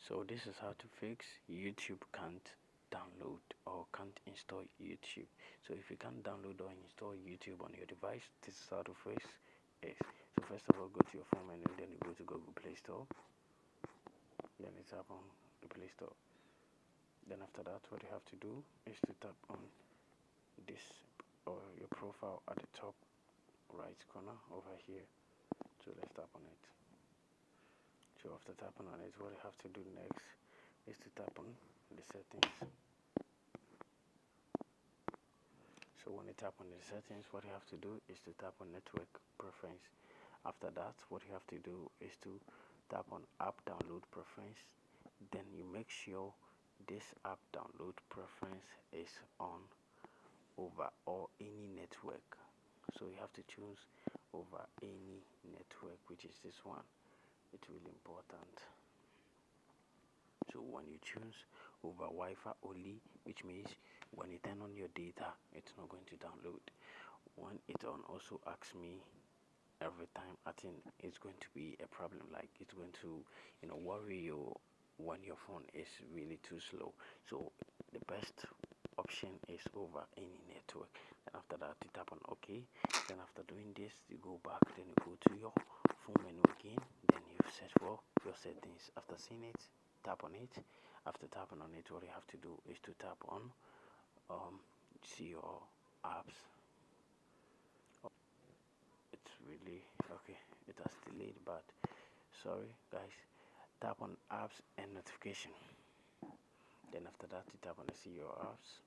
So this is how to fix YouTube can't download or can't install YouTube. So if you can't download or install YouTube on your device, this is how to fix it. So first of all, go to your phone menu, then you go to Google Play Store, then you tap on the Play Store. Then after that, what you have to do is to tap on this or your profile at the top right corner over here. So let's tap on it. So after tapping on it, what you have to do next is to tap on the settings. So when you tap on the settings, what you have to do is to tap on network preference. After that, what you have to do is to tap on app download preference. Then you make sure this app download preference is on over or any network. So you have to choose over any network, which is this one. It's really important. So when you choose over Wi-Fi only, which means when you turn on your data, it's not going to download. When it on, also asks me every time, I think it's going to be a problem, like it's going to worry you when your phone is really too slow. So the best option is over any network. And after that, you tap on OK. Then after doing this, you go back, then you go to your phone menu again, then you search for your settings. After seeing it, tap on it. After tapping on it, what you have to do is to tap on see your apps. It's really okay, it has delayed, but sorry guys. Tap on apps and notification. Then after that, you tap on the see your apps.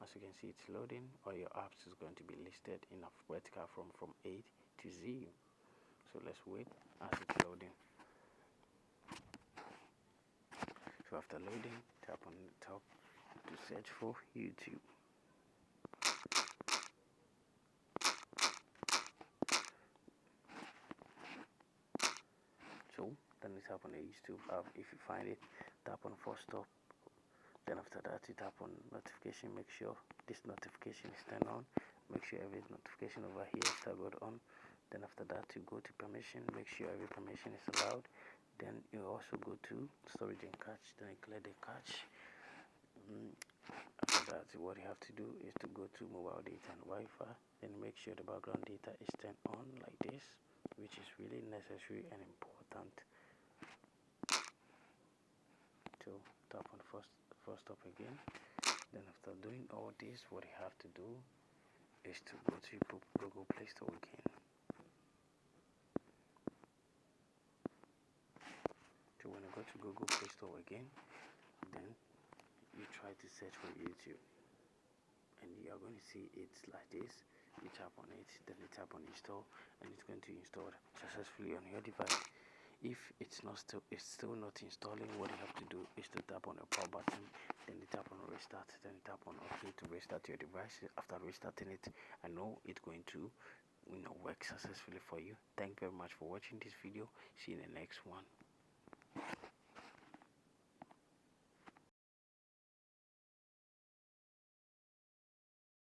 As you can see, it's loading. All your apps is going to be listed in a vertical from A to Z. So let's wait as it's loading. So after loading, tap on the top to search for YouTube. So then you tap on the YouTube app. If you find it, tap on force stop. Then after that, you tap on notification. Make sure this notification is turned on. Make sure every notification over here is toggled on. Then after that, you go to permission. Make sure every permission is allowed. Then you also go to storage and cache. Then you clear the cache. After that, what you have to do is to go to mobile data and Wi-Fi. Then make sure the background data is turned on like this, which is really necessary and important. So tap on first stop again. Then after doing all this, what you have to do is to go to Google Play Store again. So when you go to Google Play Store again, then you try to search for YouTube, and you are going to see it's like this. You tap on it, then you tap on install, and it's going to install successfully on your device. If it's still not installing, what you have to do is to tap on the power button, then you tap on restart, then you tap on OK to restart your device. After restarting it, I know it's going to work successfully for you. Thank you very much for watching this video. See you in the next one.